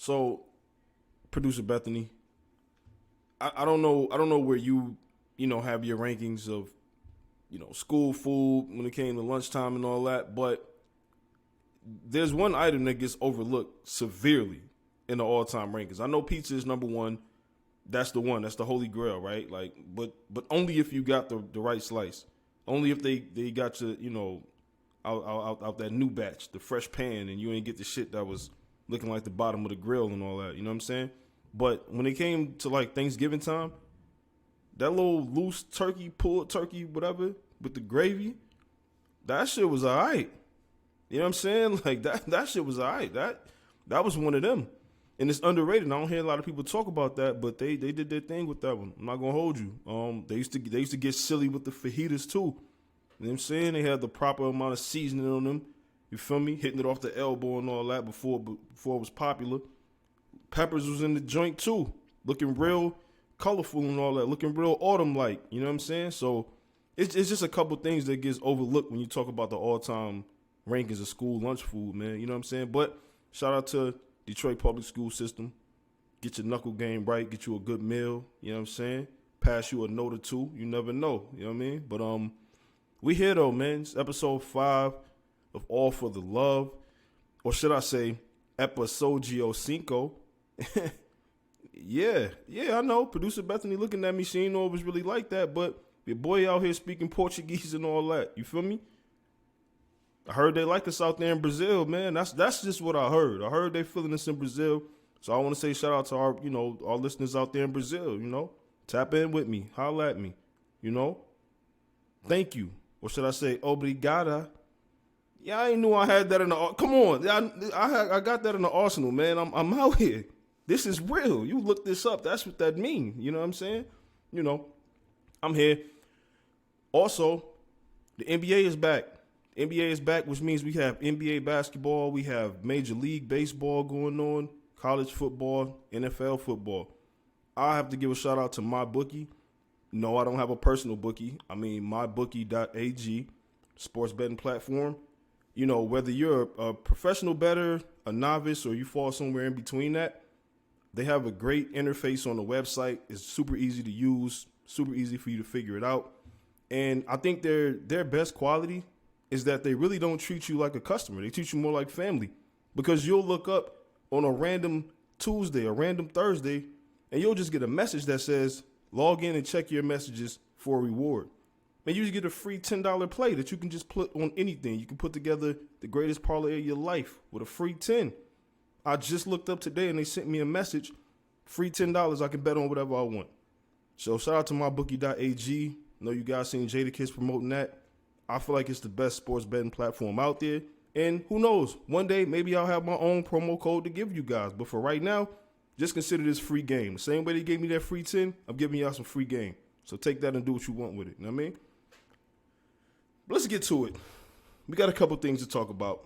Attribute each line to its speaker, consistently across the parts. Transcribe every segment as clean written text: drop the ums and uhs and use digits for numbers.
Speaker 1: So, producer Bethany, I don't know where you have your rankings of, school food when it came to lunchtime and all that, but there's one item that gets overlooked severely in the all-time rankings. I know pizza is number one. That's the one. That's the holy grail, right? Like, but only if you got the right slice. Only if they got you, out that new batch, the fresh pan, and you ain't get the shit that was looking like the bottom of the grill and all that. You know what I'm saying? But when it came to like Thanksgiving time, that little loose turkey, pulled turkey, whatever, with the gravy, that shit was all right. You know what I'm saying? Like that shit was all right. That was one of them. And it's underrated. I don't hear a lot of people talk about that, but they did their thing with that one. I'm not gonna hold you. They used to get silly with the fajitas too. You know what I'm saying? They had the proper amount of seasoning on them. You feel me? Hitting it off the elbow and all that before it was popular. Peppers was in the joint too, looking real colorful and all that, looking real autumn-like. You know what I'm saying? So it's just a couple things that gets overlooked when you talk about the all-time rankings of school lunch food, man. You know what I'm saying? But shout out to Detroit public school system. Get your knuckle game right. Get you a good meal. You know what I'm saying? Pass you a note or two. You never know. You know what I mean? But we here though, man. It's episode 5 of All for the Love, or should I say, episodio 5. Yeah, I know. Producer Bethany looking at me, she ain't know it was really like that, but your boy out here speaking Portuguese and all that. You feel me? I heard they like us out there in Brazil, man. That's just what I heard. I heard they feeling us in Brazil. So I want to say shout out to our, our listeners out there in Brazil, Tap in with me. Holla at me, Thank you. Or should I say obrigada? Yeah, I ain't knew I had that in the, come on. I got that in the arsenal, man. I'm out here. This is real. You look this up. That's what that mean. You know what I'm saying? I'm here. Also, the NBA is back. NBA is back, which means we have NBA basketball, we have Major League Baseball going on, college football, NFL football. I have to give a shout out to MyBookie. No, I don't have a personal bookie. I mean, MyBookie.ag, sports betting platform. Whether you're a professional bettor, a novice, or you fall somewhere in between that, they have a great interface on the website. It's super easy to use, super easy for you to figure it out. And I think their best quality is that they really don't treat you like a customer. They treat you more like family, because you'll look up on a random Tuesday or random Thursday and you'll just get a message that says, log in and check your messages for a reward. And you just get a free $10 play that you can just put on anything. You can put together the greatest parlay of your life with a free 10. I just looked up today and they sent me a message, free $10. I can bet on whatever I want. So shout out to mybookie.ag. I know you guys seen Jadakiss promoting that. I feel like it's the best sports betting platform out there. And who knows, one day maybe I'll have my own promo code to give you guys. But for right now, just consider this free game. The same way they gave me that free 10, I'm giving y'all some free game. So take that and do what you want with it. You know what I mean? But let's get to it. We got a couple things to talk about.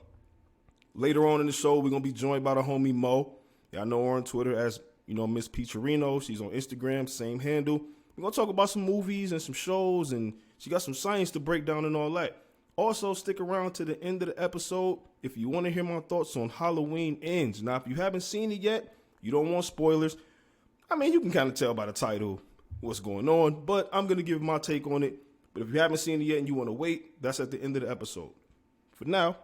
Speaker 1: Later on in the show, we're going to be joined by the homie Mo. Y'all know her on Twitter as, Miss Peacherino. She's on Instagram, same handle. We're going to talk about some movies and some shows, and she got some science to break down and all that. Also, stick around to the end of the episode if you want to hear my thoughts on Halloween Ends. Now, if you haven't seen it yet, you don't want spoilers. I mean, you can kind of tell by the title what's going on, but I'm going to give my take on it. But if you haven't seen it yet and you want to wait, that's at the end of the episode. For now,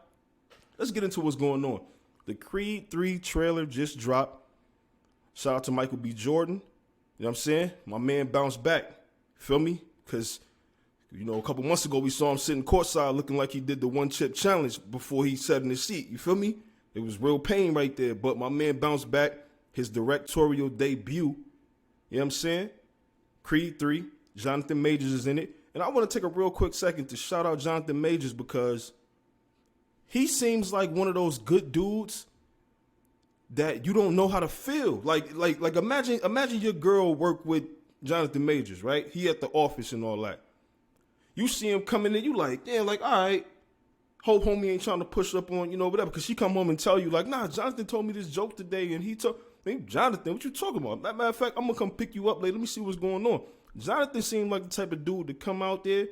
Speaker 1: let's get into what's going on. The Creed 3 trailer just dropped. Shout out to Michael B. Jordan. You know what I'm saying? My man bounced back. Feel me? Because, a couple months ago, we saw him sitting courtside looking like he did the one-chip challenge before he sat in his seat. You feel me? It was real pain right there. But my man bounced back. His directorial debut. You know what I'm saying? Creed 3. Jonathan Majors is in it. And I want to take a real quick second to shout out Jonathan Majors, because he seems like one of those good dudes that you don't know how to feel. Like imagine your girl work with Jonathan Majors, right? He at the office and all that. You see him coming in, you like, yeah, like, all right, hope homie ain't trying to push up on, whatever. Because she come home and tell you, like, nah, Jonathan told me this joke today, and he told me, Jonathan, what you talking about? Matter of fact, I'm going to come pick you up later. Let me see what's going on. Jonathan seemed like the type of dude to come out there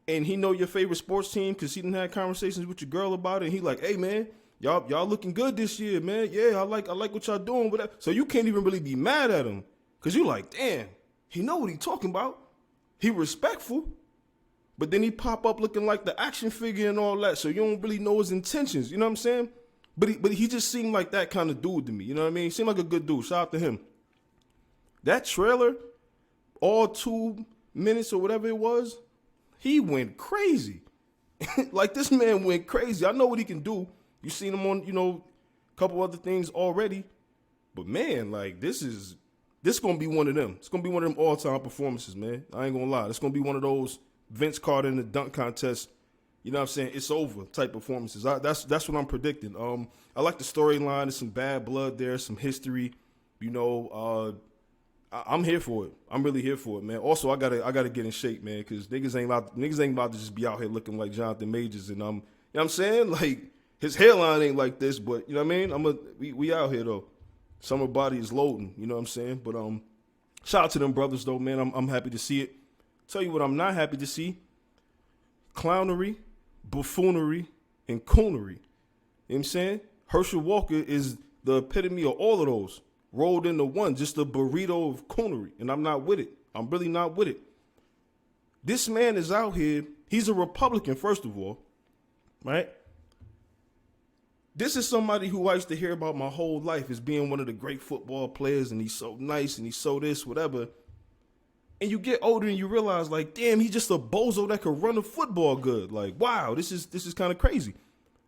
Speaker 1: and he know your favorite sports team because he didn't have conversations with your girl about it. And he like, hey, man, Y'all looking good this year, man. Yeah, I like what y'all doing. Whatever. So you can't even really be mad at him. Because you like, damn, he know what he talking about. He respectful. But then he pop up looking like the action figure and all that. So you don't really know his intentions. You know what I'm saying? But he just seemed like that kind of dude to me. You know what I mean? He seemed like a good dude. Shout out to him. That trailer, all 2 minutes or whatever it was, he went crazy. Like, this man went crazy. I know what he can do. You seen him on, a couple other things already. But, man, like, this is going to be one of them. It's going to be one of them all-time performances, man. I ain't going to lie. It's going to be one of those Vince Carter in the dunk contest, you know what I'm saying, it's over type performances. That's what I'm predicting. I like the storyline. There's some bad blood there, some history. I'm here for it. I'm really here for it, man. Also, I gotta get in shape, man, because niggas ain't about to just be out here looking like Jonathan Majors. And you know what I'm saying? Like, his hairline ain't like this, but you know what I mean? We out here though. Summer body is loading, you know what I'm saying? But shout out to them brothers though, man. I'm happy to see it. Tell you what I'm not happy to see: clownery, buffoonery, and coonery. You know what I'm saying? Herschel Walker is the epitome of all of those, rolled into one, just a burrito of coonery. And I'm not with it. I'm really not with it. This man is out here. He's a Republican, first of all, right? This is somebody who I used to hear about my whole life as being one of the great football players, and he's so nice, and he's so this, whatever. And you get older and you realize, like, damn, he's just a bozo that could run the football good. Like, wow, this is kind of crazy.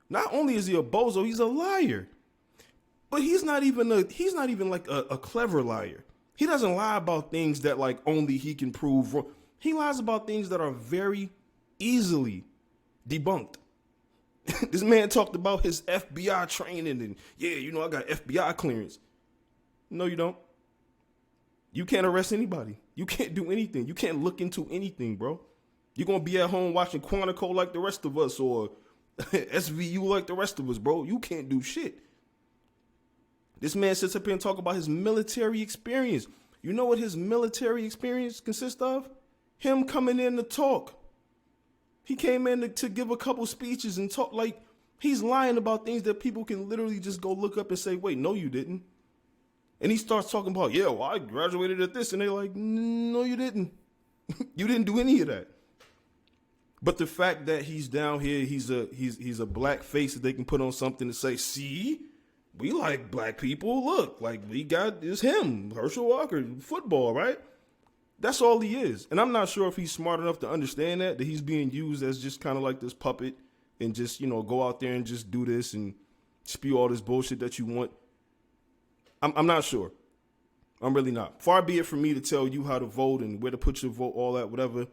Speaker 1: Not only is he a bozo, he's a liar. But he's not even like a clever liar. He doesn't lie about things that, like, only he can prove wrong. He lies about things that are very easily debunked. This man talked about his FBI training and, yeah, I got FBI clearance. No, you don't. You can't arrest anybody. You can't do anything. You can't look into anything, bro. You're going to be at home watching Quantico like the rest of us, or SVU like the rest of us, bro. You can't do shit. This man sits up here and talk about his military experience. You know what his military experience consists of? Him coming in to talk. He came in to give a couple speeches and talk. Like, he's lying about things that people can literally just go look up and say, wait, no, you didn't. And he starts talking about, yeah, well, I graduated at this. And they're like, no, you didn't. You didn't do any of that. But the fact that he's down here, he's a black face that they can put on something to say, see, we like black people. Look, like, we got, it's him, Herschel Walker, football, right? That's all he is. And I'm not sure if he's smart enough to understand that he's being used as just kind of like this puppet and just, go out there and just do this and spew all this bullshit that you want. I'm not sure. I'm really not. Far be it from me to tell you how to vote and where to put your vote, all that, whatever.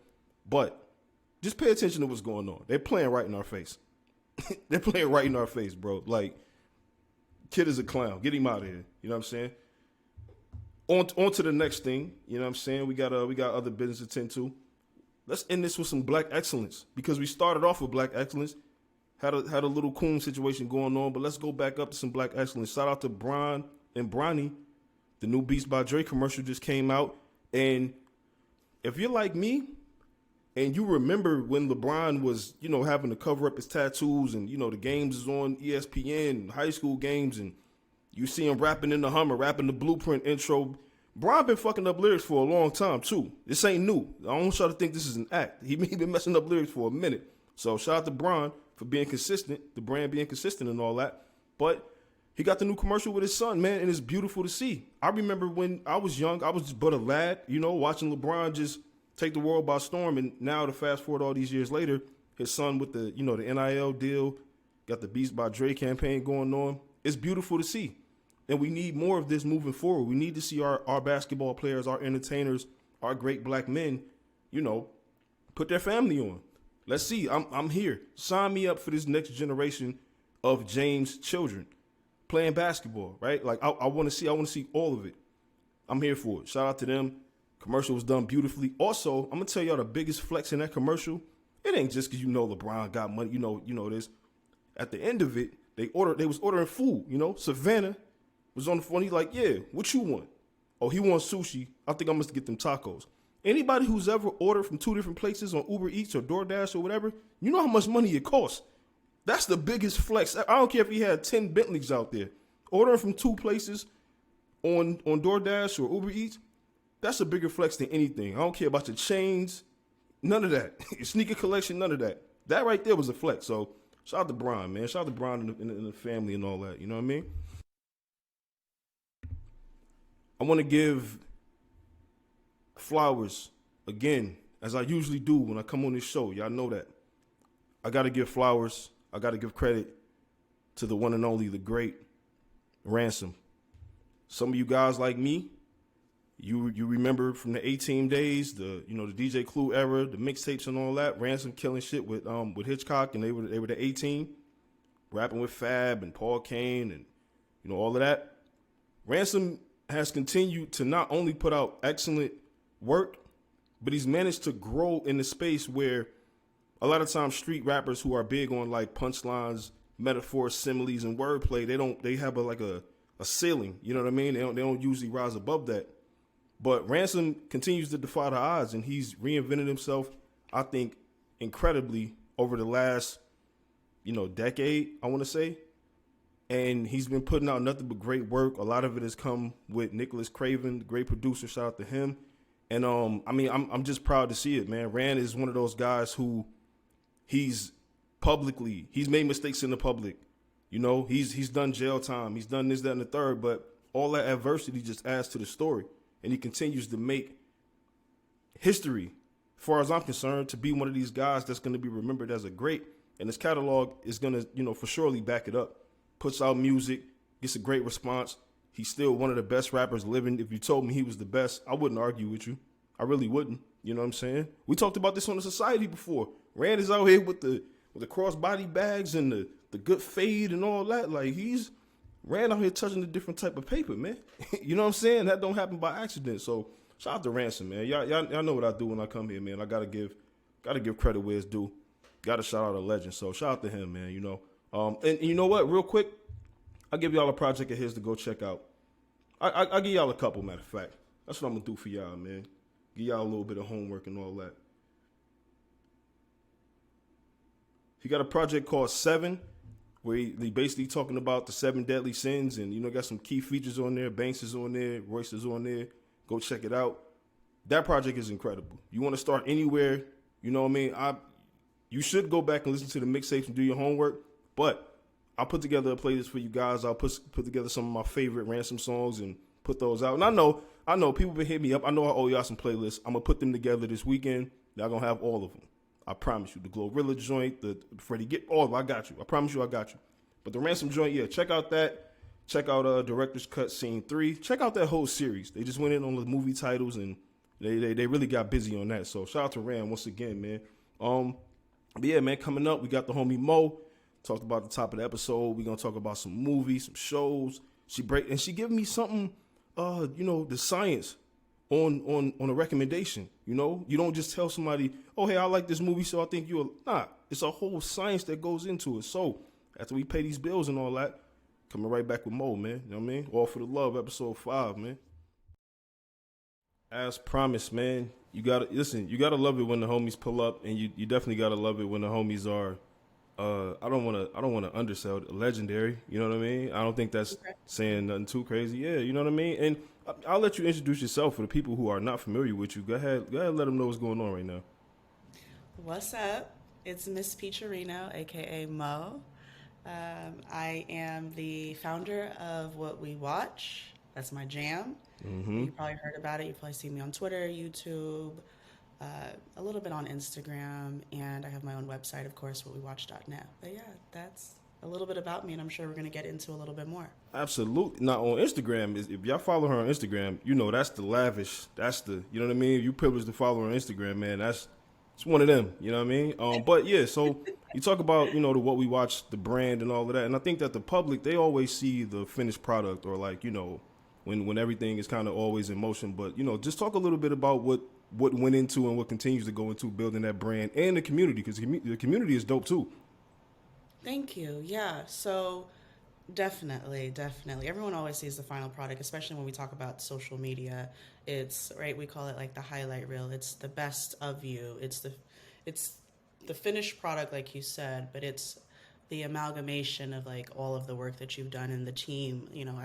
Speaker 1: But just pay attention to what's going on. They're playing right in our face. They're playing right in our face, bro. Like, kid is a clown. Get him out of here. You know what I'm saying? On to the next thing. You know what I'm saying? We got other business to tend to. Let's end this with some black excellence, because we started off with black excellence. Had a little coon situation going on, but let's go back up to some black excellence. Shout out to Bron Bronny. The new Beats by Dre commercial just came out. And if you're like me and you remember when LeBron was, having to cover up his tattoos and, the games is on ESPN, high school games, and you see him rapping in the Hummer, rapping the Blueprint intro. Bron been fucking up lyrics for a long time, too. This ain't new. I don't want y'all to think this is an act. He been messing up lyrics for a minute. So shout out to Bron for being consistent, the brand being consistent and all that. But he got the new commercial with his son, man, and it's beautiful to see. I remember when I was young, I was just but a lad, watching LeBron just take the world by storm. And now to fast forward all these years later, his son with the, the NIL deal, got the Beats by Dre campaign going on. It's beautiful to see. And we need more of this moving forward. We need to see our basketball players, our entertainers, our great black men, put their family on. Let's see. I'm here. Sign me up for this next generation of James children playing basketball, right? Like, I want to see all of it. I'm here for it. Shout out to them. Commercial was done beautifully. Also, I'm gonna tell y'all the biggest flex in that commercial. It ain't just because LeBron got money. You know this. At the end of it, they was ordering food. Savannah was on the phone. He's like, yeah, what you want? Oh, he wants sushi. I think I must get them tacos. Anybody who's ever ordered from two different places on Uber Eats or DoorDash or whatever, you know how much money it costs. That's the biggest flex. I don't care if he had 10 Bentleys out there. Ordering from 2 places on DoorDash or Uber Eats, that's a bigger flex than anything. I don't care about your chains, none of that. Your sneaker collection, none of that. That right there was a flex. So shout out to Bron, man. Shout out to Bron and the family and all that. You know what I mean? I want to give flowers again, as I usually do when I come on this show. Y'all know that. I got to give flowers. I got to give credit to the one and only, the great Ransom. Some of you guys like me, you remember from the A-Team days, the DJ Clue era, the mixtapes and all that. Ransom killing shit with Hitchcock, and they were the A-Team, rapping with Fab and Paul Kane and all of that. Ransom has continued to not only put out excellent work, but he's managed to grow in the space where a lot of times street rappers who are big on like punchlines, metaphors, similes, and wordplay, they have a ceiling. You know what I mean? They don't usually rise above that. But Ransom continues to defy the odds, and he's reinvented himself, I think, incredibly over the last, decade, I want to say. And he's been putting out nothing but great work. A lot of it has come with Nicholas Craven, the great producer. Shout out to him. And I'm just proud to see it, man. Rand is one of those guys who he's made mistakes in the public. He's done jail time. He's done this, that, and the third. But all that adversity just adds to the story. And he continues to make history, as far as I'm concerned, to be one of these guys that's going to be remembered as a great. And his catalog is going to, for surely back it up. Puts out music, gets a great response. He's still one of the best rappers living. If you told me he was the best, I wouldn't argue with you. I really wouldn't. You know what I'm saying? We talked about this on the Society before. Rand is out here with the crossbody bags and the good fade and all that. Like, he's Rand out here touching a different type of paper, man. You know what I'm saying? That don't happen by accident. So shout out to Ransom, man. Y'all know what I do when I come here, man. I gotta give credit where it's due. Gotta shout out a legend. So shout out to him, man. And you know what? Real quick, I'll give y'all a project of his to go check out. I'll give y'all a couple, matter of fact. That's what I'm gonna do for y'all, man. Give y'all a little bit of homework and all that. He got a project called 7, where he basically talking about the 7 deadly sins, and got some key features on there. Banks is on there, Royce is on there. Go check it out. That project is incredible. You want to start anywhere, you know what I mean? You should go back and listen to the mixtapes and do your homework, but I'll put together a playlist for you guys. I'll put together some of my favorite Ransom songs and put those out. And I know people been hitting me up. I know I owe y'all some playlists. I'm gonna put them together this weekend. Y'all gonna have all of them. I promise you. The Glorilla joint, the Freddie Get all of them. I got you. I promise you I got you. But the Ransom joint, yeah, check out that. Check out Director's Cut Scene 3. Check out that whole series. They just went in on the movie titles and they really got busy on that. So shout out to Ram once again, man. But yeah, man, coming up, we got the homie Mo. Talked about the top of the episode. We're gonna talk about some movies, some shows. She gave me something, the science on a recommendation. You don't just tell somebody, oh, hey, I like this movie, so I think you'll. Nah, it's a whole science that goes into it. So after we pay these bills and all that, coming right back with Mo, man. You know what I mean? All for the Love, episode 5, man. As promised, man. You gotta love it when the homies pull up, and you definitely gotta love it when the homies are. I don't want to undersell it, legendary. You know what I mean? I don't think that's saying nothing too crazy. Yeah, you know what I mean? And I'll let you introduce yourself for the people who are not familiar with you. Go ahead, let them know what's going on right now.
Speaker 2: What's up? It's Miss Peacherino, aka Mo. I am the founder of What We Watch. That's my jam. Mm-hmm. You probably heard about it. You probably see me on Twitter, YouTube, a little bit on Instagram, and I have my own website, of course, whatwewatch.net. But yeah, that's a little bit about me, and I'm sure we're going to get into a little bit more.
Speaker 1: Absolutely. Now, on Instagram, if y'all follow her on Instagram, that's the lavish. That's the, you know what I mean? If you privileged to follow her on Instagram, man, it's one of them, you know what I mean? But yeah, so you talk about, the What We Watch, the brand and all of that, and I think that the public, they always see the finished product or like, when everything is kind of always in motion. But, just talk a little bit about what went into and what continues to go into building that brand and the community, because the community is dope too.
Speaker 2: Thank you. Yeah. So definitely. Everyone always sees the final product, especially when we talk about social media. It's right. We call it like the highlight reel. It's the best of you. It's the finished product, like you said, but it's the amalgamation of like all of the work that you've done in the team. You know,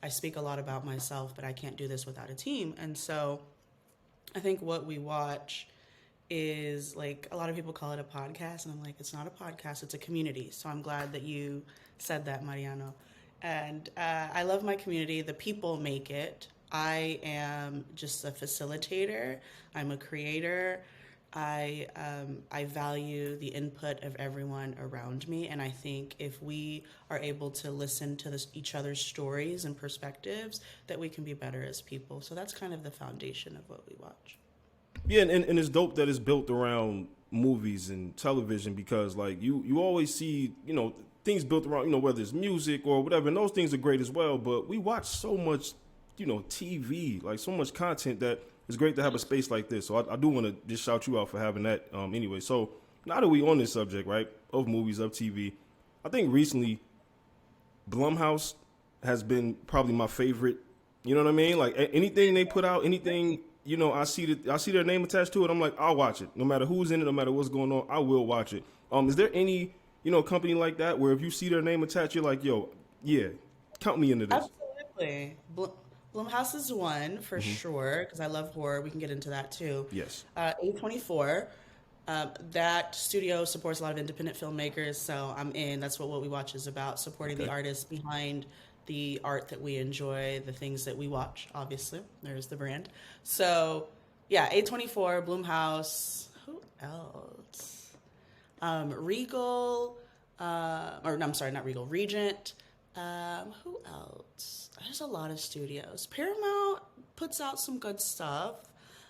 Speaker 2: I speak a lot about myself, but I can't do this without a team. And so I think what we watch is like, a lot of people call it a podcast, and I'm like, it's not a podcast, it's a community. So I'm glad that you said that, Mariano. And I love my community. The people make it. I am just a facilitator. I'm a creator. I value the input of everyone around me, and I think if we are able to listen to each other's stories and perspectives, that we can be better as people. So that's kind of the foundation of what we watch.
Speaker 1: Yeah, and it's dope that it's built around movies and television, because like you always see, you know, things built around, you know, whether it's music or whatever, and those things are great as well. But we watch so much, you know, TV, like so much content, that it's great to have a space like this. So I do want to just shout you out for having that. Anyway, so now that we on this subject, right, of movies, of TV, I think recently Blumhouse has been probably my favorite. You know what I mean? Like anything they put out, anything, you know, I see their name attached to it, I'm like, I'll watch it. No matter who's in it, no matter what's going on, I will watch it. Is there any, you know, company like that where if you see their name attached, you're like, yo, yeah, count me into this?
Speaker 2: Absolutely. Blumhouse is one for sure, because I love horror. We can get into that too.
Speaker 1: Yes.
Speaker 2: A24, that studio supports a lot of independent filmmakers, so I'm in. That's what we watch is about, supporting the artists behind the art that we enjoy, the things that we watch, obviously. There's the brand. So, yeah, A24, Blumhouse, who else? Regal, or no, I'm sorry, not Regal, Regent. Who else? There's a lot of studios. Paramount puts out some good stuff.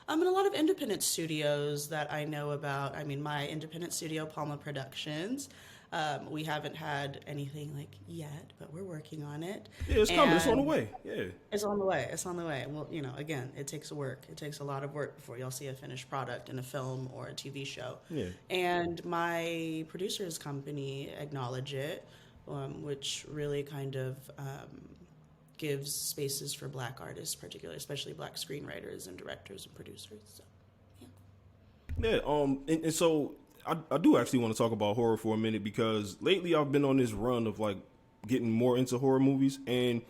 Speaker 2: And a lot of independent studios that I know about. I mean, my independent studio, Palma Productions. We haven't had anything like yet, but we're working on it.
Speaker 1: Yeah, it's coming. It's on the way. Yeah.
Speaker 2: It's on the way. It's on the way. Well, you know, again, it takes work. It takes a lot of work before y'all see a finished product in a film or a TV show.
Speaker 1: Yeah.
Speaker 2: And my producer's company acknowledge it, which really kind of gives spaces for Black artists, particularly, especially Black screenwriters and directors and producers. So, yeah.
Speaker 1: Yeah. And so I do actually want to talk about horror for a minute, because lately I've been on this run of like getting more into horror movies. And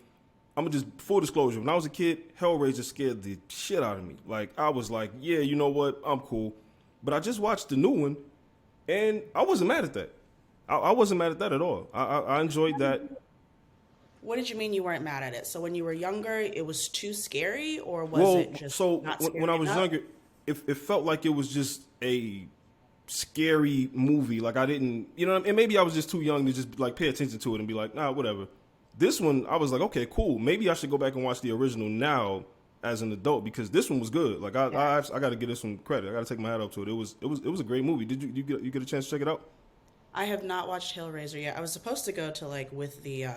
Speaker 1: I'm gonna just, full disclosure, when I was a kid, Hellraiser scared the shit out of me. Like I was like, yeah, you know what, I'm cool. But I just watched the new one, and I wasn't mad at that. I wasn't mad at that at all. I enjoyed that.
Speaker 2: What did you mean you weren't mad at it? So when you were younger, it was too scary, or was it just not scary
Speaker 1: when I was
Speaker 2: enough?
Speaker 1: younger, it felt like it was just a scary movie. Like I didn't, you know, and maybe I was just too young to just like pay attention to it and be like, nah, whatever. This one, I was like, okay, cool. Maybe I should go back and watch the original now as an adult, because this one was good. Like I got to give this some credit. I got to take my hat up to it. It was a great movie. Did you get a chance to check it out?
Speaker 2: I have not watched Hellraiser yet. I was supposed to go to like with the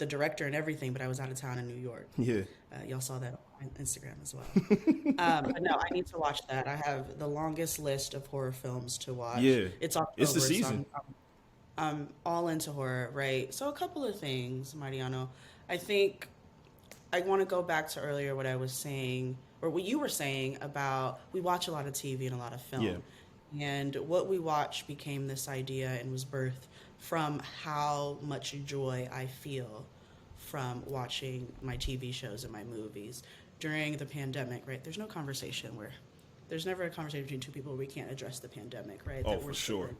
Speaker 2: director and everything, but I was out of town in New York.
Speaker 1: Yeah.
Speaker 2: Y'all saw that on Instagram as well. But no, I need to watch that. I have the longest list of horror films to watch.
Speaker 1: Yeah.
Speaker 2: It's October,
Speaker 1: It's the season.
Speaker 2: So I'm all into horror, right? So a couple of things, Mariano. I think I want to go back to earlier what I was saying, or what you were saying about we watch a lot of TV and a lot of film.
Speaker 1: Yeah.
Speaker 2: And what we watched became this idea and was birthed from how much joy I feel from watching my TV shows and my movies during the pandemic, right? There's no conversation there's never a conversation between two people where we can't address the pandemic, right?
Speaker 1: Oh, for sure.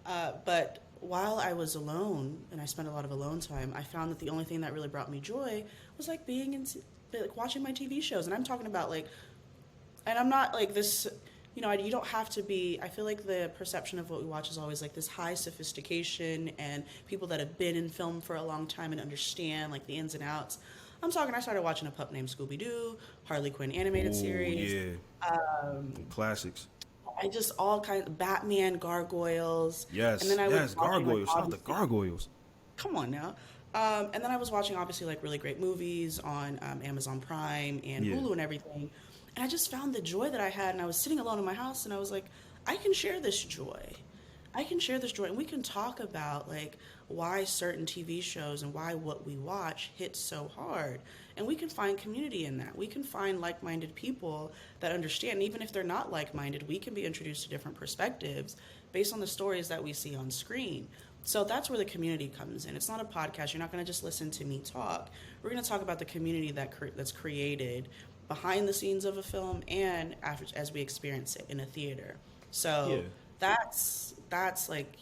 Speaker 2: But while I was alone, and I spent a lot of alone time, I found that the only thing that really brought me joy was like watching my TV shows. And I'm talking about like, and I'm not like this, you know, you don't have to be, I feel like the perception of what we watch is always like this high sophistication and people that have been in film for a long time and understand like the ins and outs. I started watching a pup named Scooby-Doo, Harley Quinn animated series.
Speaker 1: Yeah. Classics.
Speaker 2: I just all kinds of Batman, Gargoyles.
Speaker 1: Yes,
Speaker 2: and then I was watching,
Speaker 1: Gargoyles.
Speaker 2: like,
Speaker 1: Shout out to Gargoyles.
Speaker 2: Come on now. And then I was watching obviously like really great movies on Amazon Prime and Hulu and everything. And I just found the joy that I had, and I was sitting alone in my house, and I was like, I can share this joy. And we can talk about like why certain TV shows and why what we watch hits so hard. And we can find community in that. We can find like-minded people that understand. And even if they're not like-minded, we can be introduced to different perspectives based on the stories that we see on screen. So that's where the community comes in. It's not a podcast. You're not going to just listen to me talk. We're going to talk about the community that's created behind the scenes of a film and after, as we experience it in a theater. So that's like,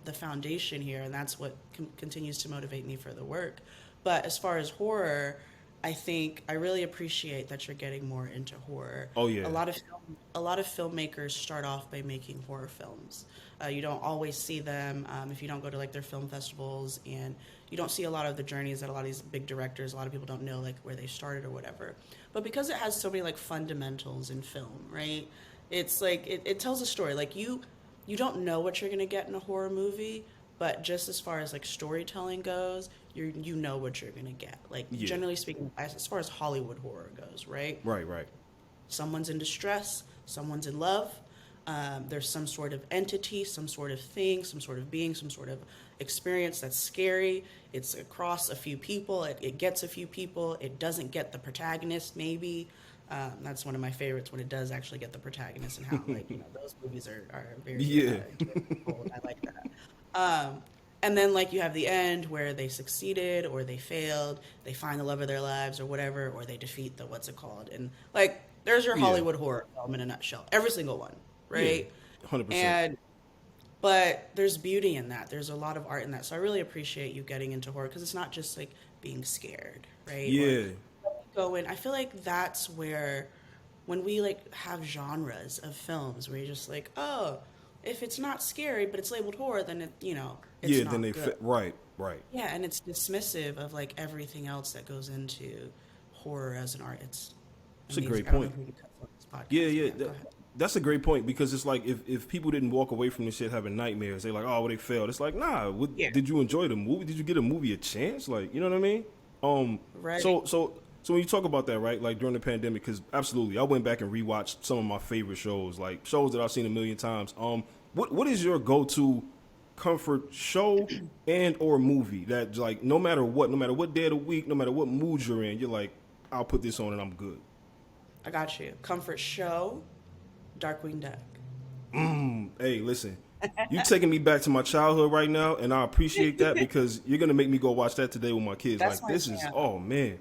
Speaker 2: the foundation here, and that's what continues to motivate me for the work. But as far as horror, I think I really appreciate that you're getting more into horror.
Speaker 1: Oh yeah.
Speaker 2: A lot of filmmakers start off by making horror films. You don't always see them if you don't go to like their film festivals, and you don't see a lot of the journeys that a lot of these big directors. A lot of people don't know like where they started or whatever. But because it has so many like fundamentals in film, right? It's like it tells a story. Like you don't know what you're gonna get in a horror movie, but just as far as like storytelling goes, you know what you're gonna get. Like generally speaking, as far as Hollywood horror goes, right?
Speaker 1: Right.
Speaker 2: Someone's in distress, someone's in love. There's some sort of entity, some sort of thing, some sort of being, some sort of experience that's scary. It's across a few people. It gets a few people. It doesn't get the protagonist, maybe. That's one of my favorites when it does actually get the protagonist, and how like those movies are very cool. I like that. And then like you have the end where they succeeded or they failed, they find the love of their lives or whatever, or they defeat the what's it called, and like there's your Hollywood horror film in a nutshell, every single one, right?
Speaker 1: 100%.
Speaker 2: But there's beauty in that. There's a lot of art in that. So I really appreciate you getting into horror, because it's not just like being scared, right?
Speaker 1: Yeah.
Speaker 2: Go in. I feel like that's where, when we like have genres of films where you're just like, oh, if it's not scary but it's labeled horror, then it's not
Speaker 1: then they
Speaker 2: good.
Speaker 1: right.
Speaker 2: Yeah, and it's dismissive of like everything else that goes into horror as an art. It's
Speaker 1: a great point. Yeah.
Speaker 2: Go ahead.
Speaker 1: That's a great point, because it's like if people didn't walk away from this shit having nightmares, they're like, oh, well, they failed. It's like, nah. Did you enjoy the movie? Did you get a movie a chance? Like, you know what I mean?
Speaker 2: Right.
Speaker 1: So when you talk about that, right, like during the pandemic, because absolutely, I went back and rewatched some of my favorite shows, like shows that I've seen a million times. What is your go-to comfort show and or movie that, like, no matter what day of the week, no matter what mood you're in, you're like, I'll put this on and I'm good?
Speaker 2: I got you. Comfort show, Darkwing Duck.
Speaker 1: Hey, listen, you taking me back to my childhood right now, and I appreciate that, because you're gonna make me go watch that today with my kids.
Speaker 2: That's
Speaker 1: like, this is, oh man.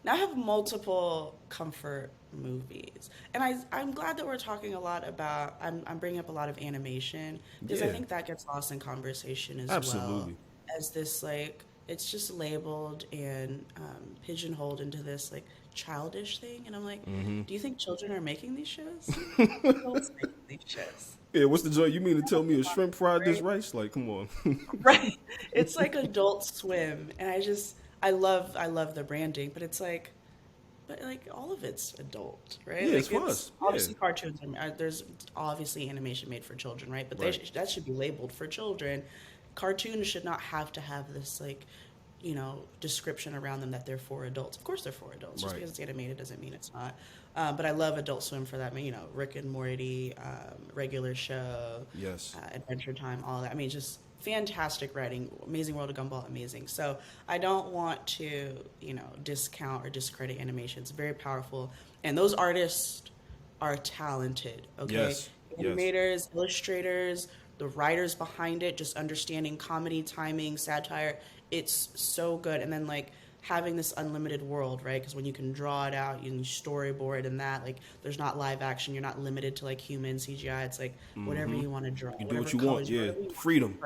Speaker 2: Now I have multiple comfort movies, and I'm glad that we're talking a lot about. I'm bringing up a lot of animation, because I think that gets lost in conversation as well as this, like, it's just labeled and pigeonholed into this like childish thing, and I'm like, do you think children are making these shows? Adults making these shows.
Speaker 1: Yeah, what's the joke? You mean to tell me a shrimp fried this rice? Like, come on.
Speaker 2: Right. It's like Adult Swim, and I love the branding, but it's like, all of it's adult, right?
Speaker 1: Yeah,
Speaker 2: like,
Speaker 1: it's for us.
Speaker 2: Obviously, cartoons. There's obviously animation made for children, right? But that should be labeled for children. Cartoons should not have to have this like, description around them that they're for adults. Of course, they're for adults. Just because it's animated doesn't mean it's not. But I love Adult Swim for that. I mean, Rick and Morty, Regular Show, Adventure Time, all that. I mean, just fantastic writing. Amazing World of Gumball, amazing. So I don't want to, discount or discredit animation. It's very powerful, and those artists are talented. Okay, animators, illustrators, the writers behind it, just understanding comedy, timing, satire. It's so good. And then like having this unlimited world, right? Because when you can draw it out, you can storyboard and that, like, there's not live action. You're not limited to like human CGI. It's like whatever you want to draw.
Speaker 1: You do what you want. Yeah, freedom.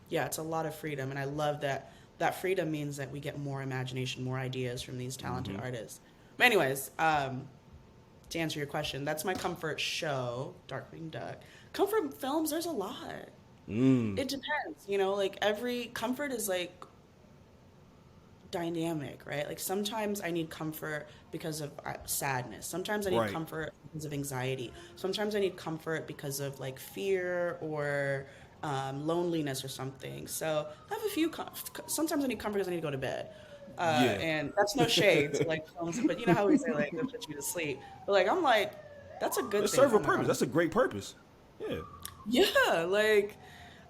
Speaker 2: Yeah, it's a lot of freedom, and I love that. That freedom means that we get more imagination, more ideas from these talented artists. But anyways, to answer your question, that's my comfort show, Darkwing Duck. Comfort films, there's a lot. It depends, like every comfort is like dynamic, right? Like sometimes I need comfort because of sadness. Sometimes I need comfort because of anxiety. Sometimes I need comfort because of like fear or loneliness or something. So I have a few. Sometimes I need comfort because I need to go to bed. And that's no shade to like films, but you know how we say like they'll put you to sleep. But like I'm like, that's a good thing.
Speaker 1: Serve a purpose. That's a great purpose. Yeah.
Speaker 2: Yeah, like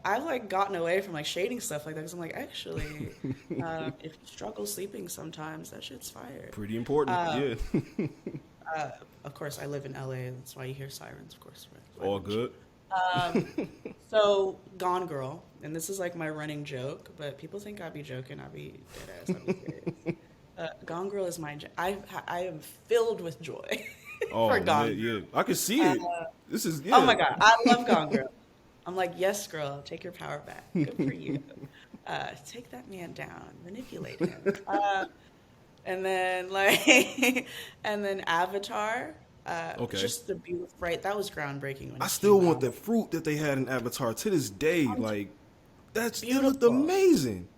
Speaker 2: I've like gotten away from like shading stuff like that, because I'm like, actually, if you struggle sleeping sometimes, that shit's fire.
Speaker 1: Pretty important.
Speaker 2: Of course, I live in LA, and that's why you hear sirens. Of course, right?
Speaker 1: All good.
Speaker 2: So Gone Girl, and this is like my running joke, but people think I be joking. I be dead ass. I be serious. Gone Girl is I am filled with joy for
Speaker 1: Oh
Speaker 2: Gone
Speaker 1: man,
Speaker 2: Girl.
Speaker 1: yeah, I can see it. This is
Speaker 2: Oh
Speaker 1: yeah.
Speaker 2: my God, I love Gone Girl. I'm like, yes, girl, take your power back. Good for you. Take that man down, manipulate him. And then like, and then Avatar.
Speaker 1: Okay.
Speaker 2: Just the beautiful, right? That was groundbreaking when
Speaker 1: I
Speaker 2: it
Speaker 1: still
Speaker 2: came
Speaker 1: want
Speaker 2: out.
Speaker 1: the fruit that they had in Avatar to this day.
Speaker 2: I'm
Speaker 1: Like that's it looked
Speaker 2: beautiful.
Speaker 1: amazing.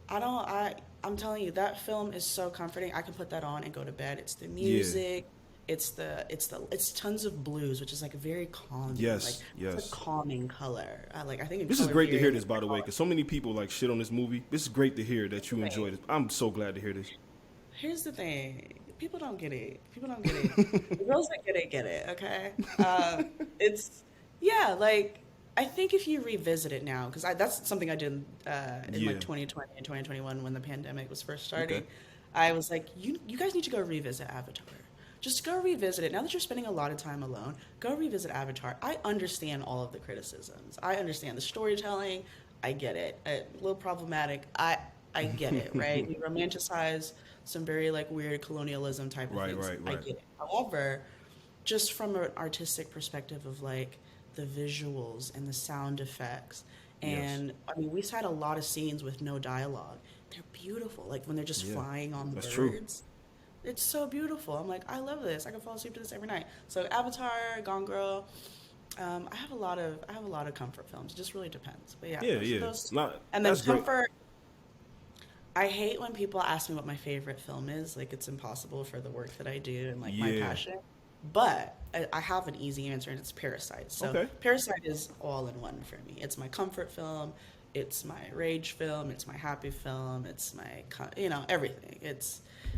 Speaker 2: I don't. I'm telling you, that film is so comforting. I can put that on and go to bed. It's the
Speaker 1: Yeah.
Speaker 2: music. It's tons of blues, which is like very calming. Like
Speaker 1: Yes.
Speaker 2: it's a
Speaker 1: Yes.
Speaker 2: calming color. I think in
Speaker 1: This is
Speaker 2: color
Speaker 1: great to
Speaker 2: theory,
Speaker 1: hear
Speaker 2: like
Speaker 1: this, by the way, because so many people like shit on this movie. This is great to hear that you enjoyed it. I'm so glad to hear this.
Speaker 2: here's the thing. People don't get it. People don't get it. The girls that get it, okay? It's, yeah, like, I think if you revisit it now, because that's something I did in like
Speaker 1: Yeah.
Speaker 2: 2020 and 2021 when the pandemic was first
Speaker 1: Okay.
Speaker 2: starting. I was like, you guys need to go revisit Avatar. Just go revisit it. Now that you're spending a lot of time alone, go revisit Avatar. I understand all of the criticisms. I understand the storytelling. I get it. A little problematic. I get it, right? We romanticize some very like weird colonialism type of
Speaker 1: Right.
Speaker 2: things.
Speaker 1: Right.
Speaker 2: I
Speaker 1: Right.
Speaker 2: get it. However, just from an artistic perspective of like the visuals and the sound effects,
Speaker 1: Yes.
Speaker 2: and I mean, we've had a lot of scenes with no dialogue. They're beautiful. Like when they're just
Speaker 1: Yeah.
Speaker 2: flying on
Speaker 1: That's true.
Speaker 2: birds. It's so beautiful. I'm like, I love this. I can fall asleep to this every night. So Avatar, Gone Girl. I have a lot of comfort films. It just really depends. But yeah,
Speaker 1: Yeah.
Speaker 2: those
Speaker 1: Yeah.
Speaker 2: those
Speaker 1: Not.
Speaker 2: and then
Speaker 1: That's great.
Speaker 2: comfort. I hate when people ask me what my favorite film is. Like it's impossible for the work that I do and like my
Speaker 1: Yeah.
Speaker 2: passion. But I have an easy answer, and it's Parasite. So
Speaker 1: Okay.
Speaker 2: Parasite is all in one for me. It's my comfort film. It's my rage film. It's my happy film. It's my everything.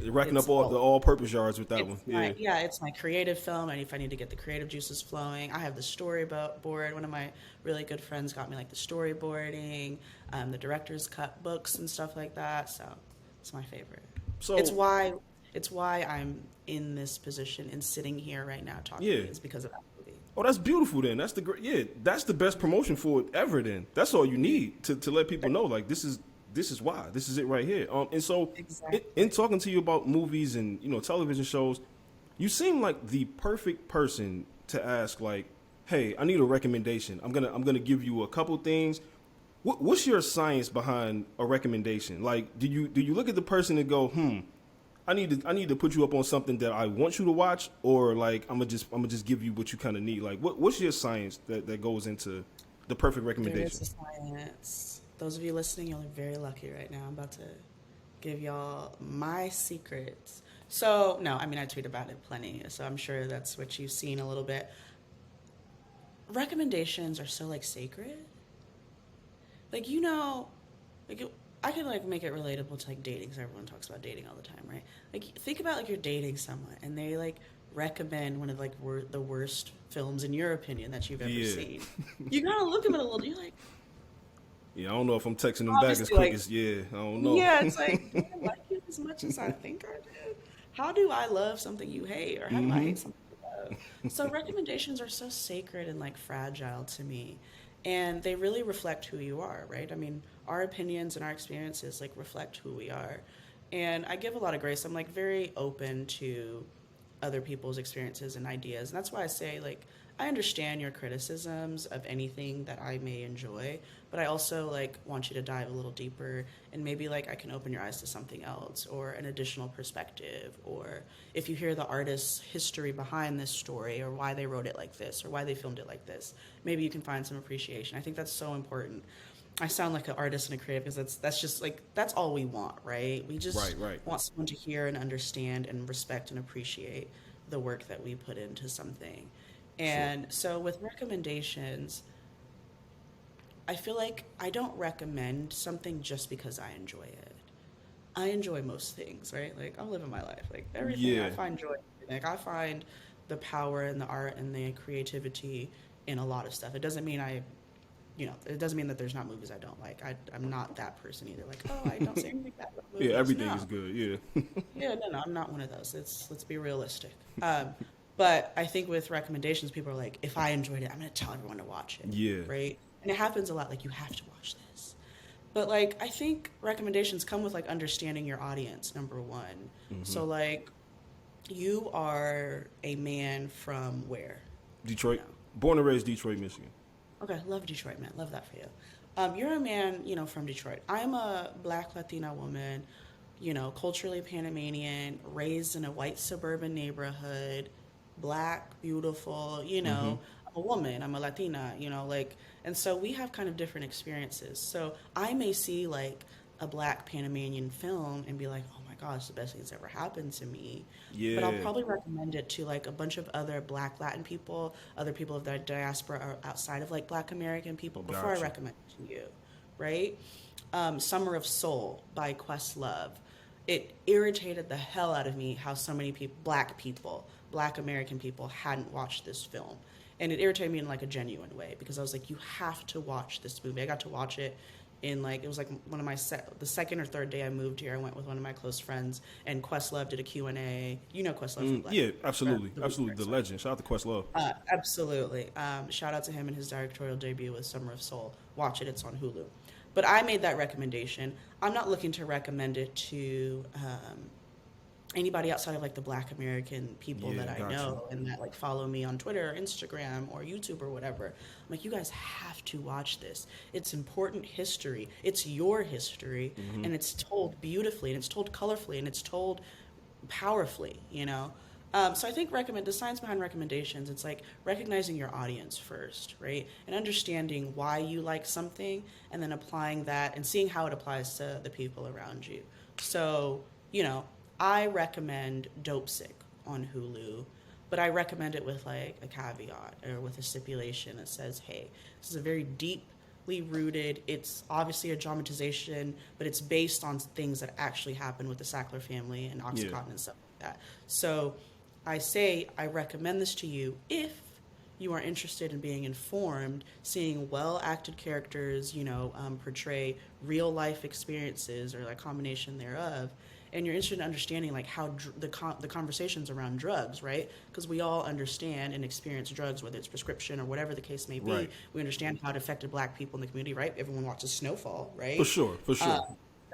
Speaker 1: Racking
Speaker 2: It's
Speaker 1: up all the
Speaker 2: all.
Speaker 1: all-purpose yards with that
Speaker 2: It's
Speaker 1: one. Yeah.
Speaker 2: my yeah, it's my creative film, and if I need to get the creative juices flowing, I have the storyboard. One of my really good friends got me like the storyboarding, the director's cut books and stuff like that. So it's my favorite. It's
Speaker 1: So
Speaker 2: why it's why I'm in this position and sitting here right now talking to
Speaker 1: yeah.
Speaker 2: you is because of that movie.
Speaker 1: Oh, that's beautiful. Then that's the great. Yeah, that's the best promotion for it ever. Then that's all you need to let people know. Like this is why this is it right here. And so in
Speaker 2: Exactly.
Speaker 1: talking to you about movies and television shows, you seem like the perfect person to ask. Like, hey, I need a recommendation. I'm gonna give you a couple things. What's your science behind a recommendation? Like, do you look at the person and go, I need to put you up on something that I want you to watch, or like I'm gonna just give you what you kind of need. Like, what's your science that goes into the perfect
Speaker 2: There is
Speaker 1: recommendation?
Speaker 2: a science. Those of you listening, y'all are very lucky right now. I'm about to give y'all my secrets. So, no, I mean, I tweet about it plenty, so I'm sure that's what you've seen a little bit. Recommendations are so like sacred. Like, like I can like make it relatable to like dating because everyone talks about dating all the time, right? Like, think about like you're dating someone and they like recommend one of like the worst films in your opinion that you've ever
Speaker 1: Yeah,
Speaker 2: seen. You gotta look at it a little. You're like,
Speaker 1: yeah. I don't know if I'm texting them back as
Speaker 2: obviously,
Speaker 1: quick
Speaker 2: like,
Speaker 1: as yeah. I don't know.
Speaker 2: yeah, it's like, do I like it as much as I think I do? How do I love something you hate, or how do I hate something you love? So recommendations are so sacred and like fragile to me, and they really reflect who you are, right? I mean, our opinions and our experiences like reflect who we are, and I give a lot of grace. I'm like very open to other people's experiences and ideas. And that's why I say, like, I understand your criticisms of anything that I may enjoy, but I also like want you to dive a little deeper and maybe like I can open your eyes to something else or an additional perspective, or if you hear the artist's history behind this story or why they wrote it like this or why they filmed it like this, maybe you can find some appreciation. I think that's so important. I sound like an artist and a creative because that's just like that's all we want, right? We just
Speaker 1: Right, right.
Speaker 2: want someone to hear and understand and respect and appreciate the work that we put into something.
Speaker 1: Sure.
Speaker 2: And so with recommendations, I feel like I don't recommend something just because I enjoy it. I enjoy most things, right? Like I'm living my life. Like everything I
Speaker 1: Yeah.
Speaker 2: find joy. Like I find the power and the art and the creativity in a lot of stuff. It doesn't mean it doesn't mean that there's not movies I don't like. I'm not that person either. Like, oh, I don't say anything bad about
Speaker 1: Yeah.
Speaker 2: movies.
Speaker 1: Everything
Speaker 2: No.
Speaker 1: is good. Yeah.
Speaker 2: Yeah, no, I'm not one of those. Let's be realistic. But I think with recommendations, people are like, if I enjoyed it, I'm going to tell everyone to watch it.
Speaker 1: Yeah.
Speaker 2: Right? And it happens a lot. Like, you have to watch this. But, like, I think recommendations come with, like, understanding your audience, number one. So, like, you are a man from where?
Speaker 1: Detroit.
Speaker 2: You know?
Speaker 1: Born and raised Detroit, Michigan.
Speaker 2: Okay, love Detroit, man. Love that for you. You're a man, you know, from Detroit. I'm a Black Latina woman, you know, culturally Panamanian, raised in a white suburban neighborhood, Black, beautiful, you know, I'm a woman, I'm a Latina, you know, like, and so we have kind of different experiences. So I may see like a Black Panamanian film and be like, oh my gosh, the best thing that's ever happened to me.
Speaker 1: Yeah.
Speaker 2: But I'll probably recommend it to like a bunch of other Black Latin people, other people of the diaspora or outside of like Black American people before I
Speaker 1: Gotcha.
Speaker 2: recommend it to you, right? Summer of Soul by Questlove. It irritated the hell out of me how so many people, Black American people, hadn't watched this film. And it irritated me in like a genuine way because I was like, you have to watch this movie. I got to watch it in like, it was like one of my, the second or third day I moved here, I went with one of my close friends and Questlove did a Q&A. You know Questlove from Black.
Speaker 1: Yeah, absolutely. Absolutely. The legend. Shout out to Questlove.
Speaker 2: Absolutely. Shout out to him and his directorial debut with Summer of Soul. Watch it. It's on Hulu. But I made that recommendation. I'm not looking to recommend it to anybody outside of like the Black American people
Speaker 1: Yeah,
Speaker 2: that I
Speaker 1: gotcha.
Speaker 2: know and that like follow me on Twitter or Instagram or YouTube or whatever. I'm like, you guys have to watch this. It's important history. It's your history, and it's told beautifully, and it's told colorfully, and it's told powerfully, you know? So I think the science behind recommendations, it's like recognizing your audience first, right? And understanding why you like something and then applying that and seeing how it applies to the people around you. So, you know, I recommend Dope Sick on Hulu, but I recommend it with like a caveat or with a stipulation that says, hey, this is a very deeply rooted, it's obviously a dramatization, but it's based on things that actually happened with the Sackler family and Oxycontin and stuff like that. So I say I recommend this to you if you are interested in being informed, seeing well-acted characters, you know, portray real-life experiences or like combination thereof, and you're interested in understanding like how the conversations around drugs, right? Because we all understand and experience drugs, whether it's prescription or whatever the case may be.
Speaker 1: Right.
Speaker 2: We understand how it affected Black people in the community, right? Everyone watches Snowfall, right?
Speaker 1: For sure. For sure.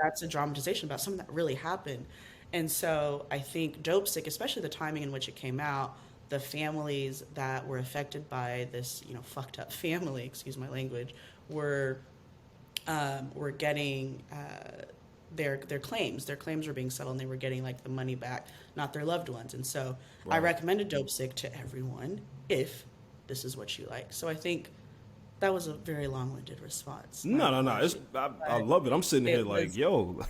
Speaker 2: That's a dramatization about something that really happened. And so I think Dope Sick, especially the timing in which it came out, the families that were affected by this, you know, fucked up family, excuse my language, were getting their claims. Their claims were being settled and they were getting like the money back, not their loved ones. And so I recommended Dope Sick to everyone if this is what you like. So I think that was a very long-winded response.
Speaker 1: No. I love it. I'm sitting here like, yo.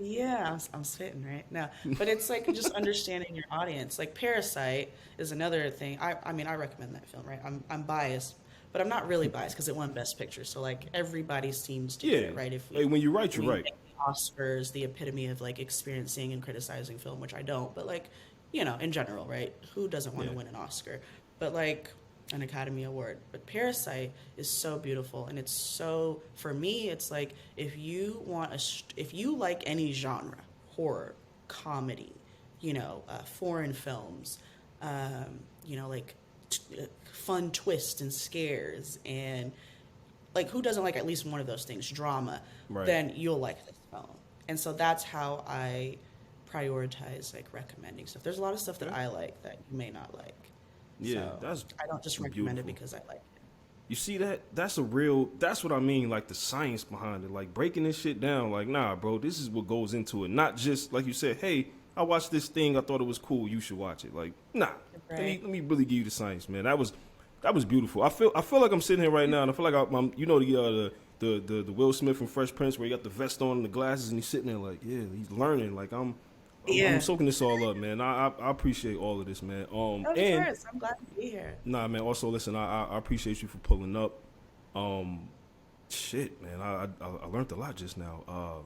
Speaker 2: Yeah, I'm spitting right now, but it's like just understanding your audience. Like Parasite is another thing. I mean, I recommend that film, right? I'm biased, but I'm not really biased because it won Best Picture. So like everybody seems to get it, right? If
Speaker 1: Hey, when you're right, you're right.
Speaker 2: Oscars, the epitome of like experiencing and criticizing film, which I don't, but like, you know, in general, right? Who doesn't want to win an Oscar? But like an Academy Award. But Parasite is so beautiful, and it's so, for me, it's like if you like any genre, horror, comedy, you know, foreign films, you know, like fun twists and scares, and like who doesn't like at least one of those things, drama, then you'll like this film. And so that's how I prioritize like recommending stuff. There's a lot of stuff that I like that you may not like.
Speaker 1: Yeah,
Speaker 2: so I don't just recommend it because I like it.
Speaker 1: You see that? That's what I mean, like the science behind it, like breaking this shit down. Like, nah, bro, this is what goes into it. Not just, like you said, hey, I watched this thing, I thought it was cool, you should watch it. Like, nah, let me really give you the science, man. That was beautiful. I feel like I'm sitting here right now, and I feel like I'm you know, the Will Smith from Fresh Prince where he got the vest on and the glasses, and he's sitting there like, yeah, he's learning. Like, I'm soaking this all up, man. I appreciate all of this, man.
Speaker 2: Of course, I'm glad to be here.
Speaker 1: Nah, man. Also, listen, I appreciate you for pulling up. Shit, man. I learned a lot just now.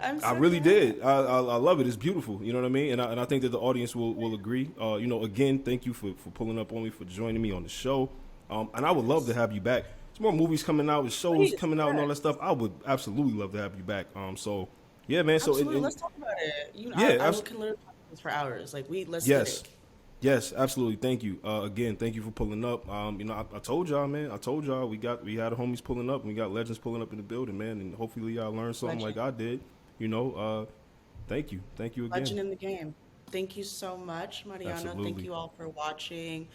Speaker 1: I really did. I love it. It's beautiful. You know what I mean? And I think that the audience will agree. You know, again, thank you for pulling up on me, for joining me on the show. And I would love to have you back. There's more movies coming out, with shows coming out, and all that stuff. I would absolutely love to have you back. So. Yeah, man. So
Speaker 2: absolutely. Let's talk about it. You know, I can literally talk about this for hours. Like let's
Speaker 1: yes.
Speaker 2: get it.
Speaker 1: Yes, absolutely. Thank you. Again, thank you for pulling up. I told y'all, man. I told y'all we had homies pulling up and we got legends pulling up in the building, man. And hopefully y'all learned something
Speaker 2: Legend.
Speaker 1: like I did. Thank you. Thank you again.
Speaker 2: Legend in the game. Thank you so much, Mariano. Thank
Speaker 1: Absolutely.
Speaker 2: you all for watching.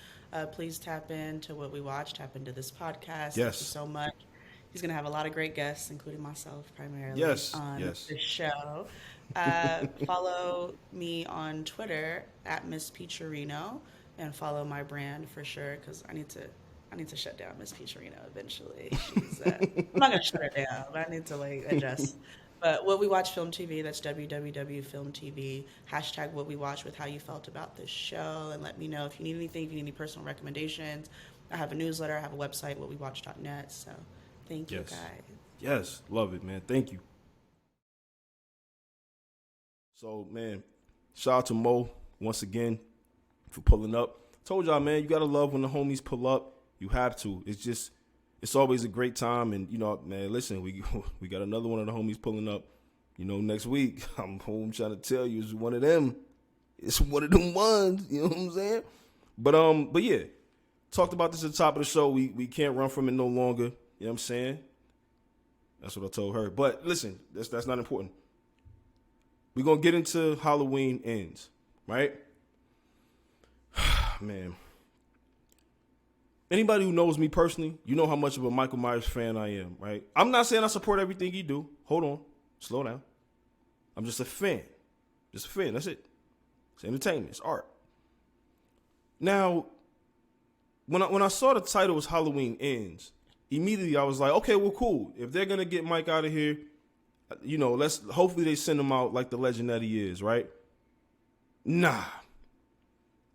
Speaker 2: Please tap into what we watch, tap into this podcast. Thank you
Speaker 1: Yes.
Speaker 2: so much. He's going to have a lot of great guests, including myself primarily,
Speaker 1: Yes.
Speaker 2: on
Speaker 1: Yes.
Speaker 2: the show. Follow me on Twitter at Miss Peacherino and follow my brand for sure because I need to shut down Miss Peacherino eventually. I'm not gonna shut her down, but I need to like adjust. But what we watch film TV, that's www film TV. Hashtag what we watch with how you felt about this show, and let me know if you need anything, if you need any personal recommendations. I have a newsletter, I have a website, whatwewatch.net. So thank you
Speaker 1: Yes.
Speaker 2: guys.
Speaker 1: Yes. Love it, man. Thank you. So, man, shout out to Mo once again for pulling up. Told y'all, man, you gotta love when the homies pull up. You have to. It's always a great time. And man, listen, we got another one of the homies pulling up. Next week. I'm trying to tell you, it's one of them. It's one of them ones. You know what I'm saying? But yeah, talked about this at the top of the show. We can't run from it no longer. You know what I'm saying? That's what I told her. But listen, that's not important. We're going to get into Halloween Ends, right? Man. Anybody who knows me personally, you know how much of a Michael Myers fan I am, right? I'm not saying I support everything he do. Hold on. Slow down. I'm just a fan. Just a fan. That's it. It's entertainment. It's art. Now, when I saw the title was Halloween Ends, immediately I was like, okay, well, cool. If they're going to get Mike out of here, hopefully they send him out like the legend that he is, right? Nah.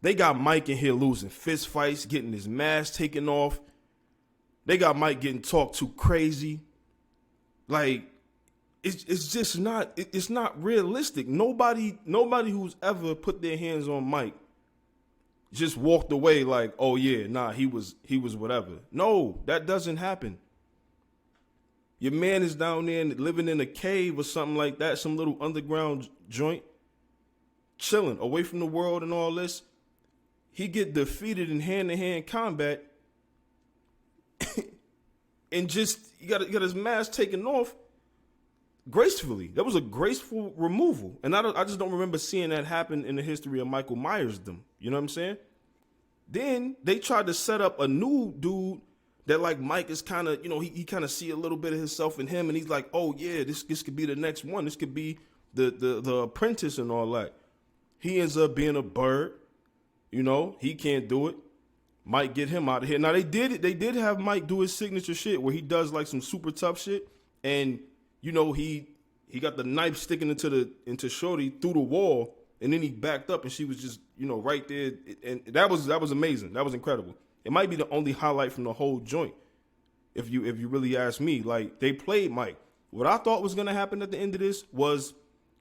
Speaker 1: They got Mike in here losing fist fights, getting his mask taken off. They got Mike getting talked to crazy. Like, it's just not, it's not realistic. Nobody who's ever put their hands on Mike just walked away like, oh yeah, nah, he was whatever. No, that doesn't happen. Your man is down there living in a cave or something like that, some little underground joint, chilling away from the world and all this. He get defeated in hand-to-hand combat and just he got his mask taken off gracefully. That was a graceful removal. And I just don't remember seeing that happen in the history of Michael Myers them. You know what I'm saying? Then they tried to set up a new dude that like Mike is kind of, he kind of see a little bit of himself in him, and he's like, oh yeah, this could be the next one. This could be the apprentice and all that. He ends up being a bird. He can't do it. Mike get him out of here. Now they did have Mike do his signature shit where he does like some super tough shit, and he got the knife sticking into Shorty through the wall, and then he backed up and she was just right there, and that was amazing. That was incredible. It might be the only highlight from the whole joint, if you really ask me. Like, they played Mike. What I thought was gonna happen at the end of this was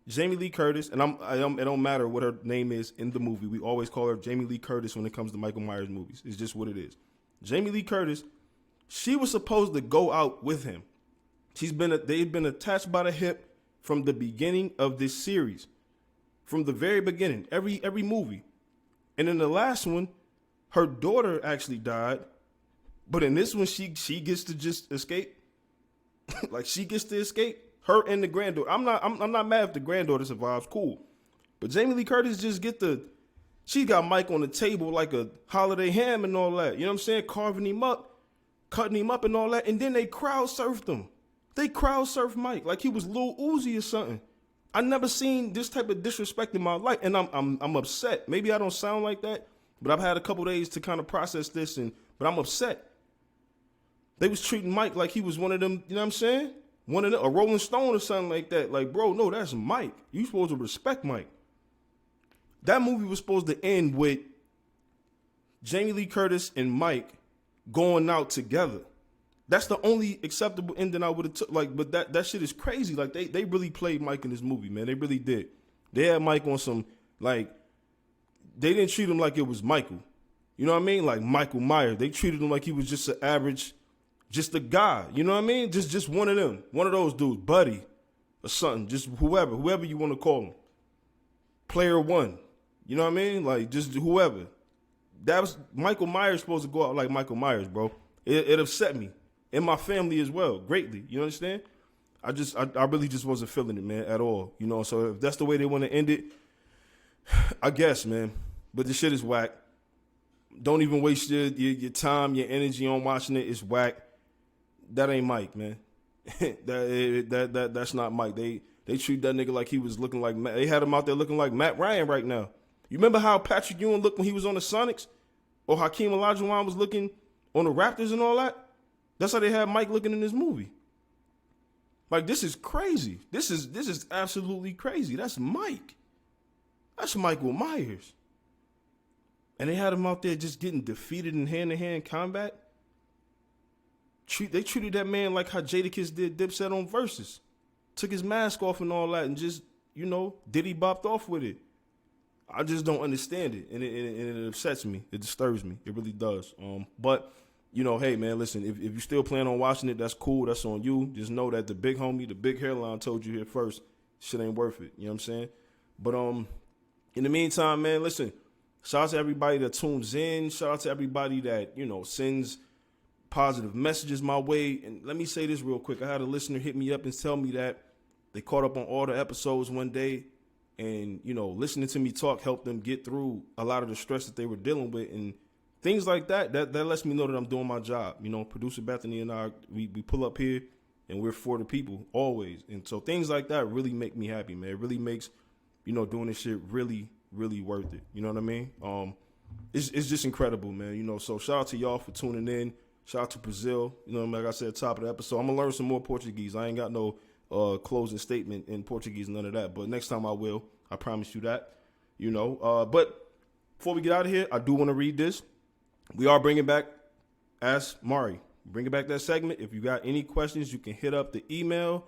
Speaker 1: Jamie Lee Curtis, and it don't matter what her name is in the movie. We always call her Jamie Lee Curtis when it comes to Michael Myers movies. It's just what it is. Jamie Lee Curtis, she was supposed to go out with him. They've been attached by the hip from the beginning of this series, from the very beginning, every movie. And in the last one, her daughter actually died, but in this one, she gets to just escape. Like, she gets to escape. Her and the granddaughter. I'm not mad if the granddaughter survives. Cool. But Jamie Lee Curtis just she got Mike on the table like a holiday ham and all that. You know what I'm saying? Carving him up, cutting him up and all that. And then they crowd surfed him. They crowd surfed Mike like he was Lil Uzi or something. I never seen this type of disrespect in my life, and I'm upset. Maybe I don't sound like that, but I've had a couple days to kind of process this, but I'm upset. They was treating Mike like he was one of them. You know what I'm saying? One of them, a Rolling Stone or something like that. Like, bro, no, that's Mike. You supposed to respect Mike. That movie was supposed to end with Jamie Lee Curtis and Mike going out together. That's the only acceptable ending I would have took. Like, but that shit is crazy. Like, they really played Mike in this movie, man. They really did. They had Mike on some, like, they didn't treat him like it was Michael. You know what I mean? Like Michael Myers. They treated him like he was just an average, just a guy. You know what I mean? Just one of them. One of those dudes, buddy or something. Just whoever you want to call him. Player one. You know what I mean? Like, just whoever. that was Michael Myers supposed to go out like Michael Myers, bro. It upset me and my family as well greatly. You understand? I really just wasn't feeling it, man, at all. You know, so if that's the way they want to end it, I guess, man. But the shit is whack. Don't even waste your time, your energy on watching it. It's whack. That ain't Mike, man. That's not Mike. They treat that nigga like he was looking like Matt. They had him out there looking like Matt Ryan right now. You remember how Patrick Ewing looked when he was on the Sonics? Or Hakeem Olajuwon was looking on the Raptors and all that? That's how they had Mike looking in this movie. Like, this is crazy. This is absolutely crazy. That's Mike. That's Michael Myers. And they had him out there just getting defeated in hand-to-hand combat. They treated that man like how Jadakiss did Dipset on Versus. Took his mask off and all that and just, Diddy bopped off with it. I just don't understand it. And it upsets me. It disturbs me. It really does. But, hey, man, listen, if you still plan on watching it, that's cool. That's on you. Just know that the big homie, the big hairline told you here first, shit ain't worth it. You know what I'm saying? But in the meantime, man, listen, shout out to everybody that tunes in. Shout out to everybody that, sends positive messages my way. And let me say this real quick. I had a listener hit me up and tell me that they caught up on all the episodes one day and, listening to me talk helped them get through a lot of the stress that they were dealing with and things like that. That lets me know that I'm doing my job. Producer Bethany and I, we pull up here and we're for the people always. And so things like that really make me happy, man. It really makes, doing this shit really, really worth it. You know what I mean? It's just incredible, man. So shout out to y'all for tuning in. Shout out to Brazil. Like I said, top of the episode. I'm going to learn some more Portuguese. I ain't got no closing statement in Portuguese, none of that. But next time I will. I promise you that. But before we get out of here, I do want to read this. We are bringing back Ask Mari. Bringing back that segment. If you got any questions, you can hit up the email.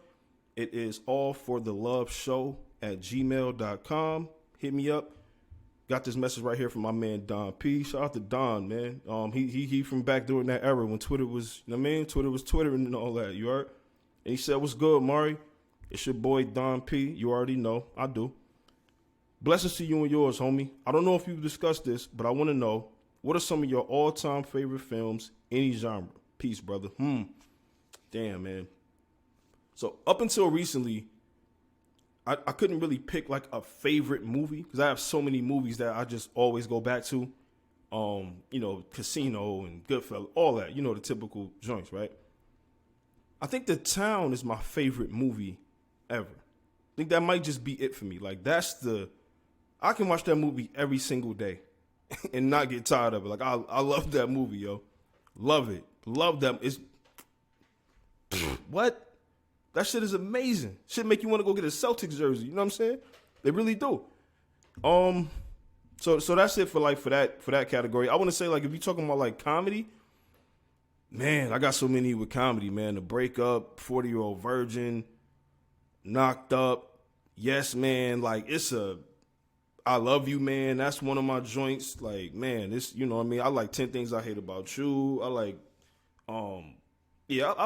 Speaker 1: It is allfortheloveshow@gmail.com. Hit me up. Got this message right here from my man Don P. Shout out to Don, man. He from back during that era when Twitter was, Twitter was Twittering and all that. You heard? And he said, "What's good, Mari? It's your boy Don P. You already know. I do. Blessings to you and yours, homie. I don't know if you've discussed this, but I want to know, what are some of your all-time favorite films, any genre? Peace, brother." Damn, man. So up until recently, I couldn't really pick like a favorite movie because I have so many movies that I just always go back to. Casino and Goodfellas, all that, the typical joints, right? I think The Town is my favorite movie ever. I think that might just be it for me. Like I can watch that movie every single day and not get tired of it. Like I love that movie, yo. Love it. Love that. It's what? That shit is amazing. Shit make you want to go get a Celtics jersey. You know what I'm saying? They really do. So that's it for that category. I want to say, like, if you're talking about like comedy, man, I got so many with comedy, man. The Breakup, 40-Year-Old Virgin, Knocked Up, Yes Man. Like, I Love You, Man. That's one of my joints. Like, man, this, you know what I mean? I like 10 Things I Hate About You. I like, I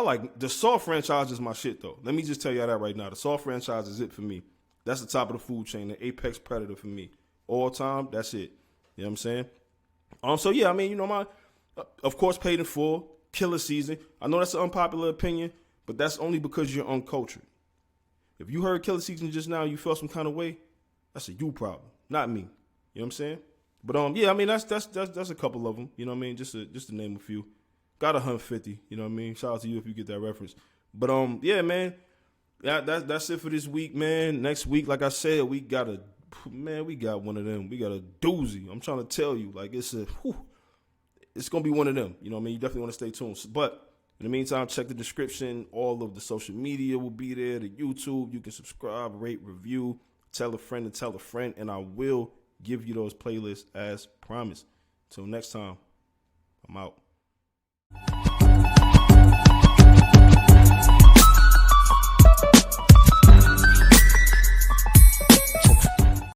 Speaker 1: like the Saw franchise is my shit, though. Let me just tell you that right now. The Saw franchise is it for me. That's the top of the food chain, the apex predator for me. All time, that's it. You know what I'm saying? So yeah, I mean, my, of course, Paid in Full, Killer Season. I know that's an unpopular opinion, but that's only because you're uncultured. If you heard Killer Season just now, you felt some kind of way, that's a you problem, not me. You know what I'm saying? But yeah, I mean, that's a couple of them. You know what I mean? Just to name a few. Got 150. You know what I mean? Shout out to you if you get that reference. But yeah, man. That's it for this week, man. Next week, like I said, we got one of them. We got a doozy. I'm trying to tell you, like it's gonna be one of them. You know what I mean? You definitely want to stay tuned. But in the meantime, check the description. All of the social media will be there. The YouTube, you can subscribe, rate, review, tell a friend, and I will give you those playlists as promised. Till next time, I'm out.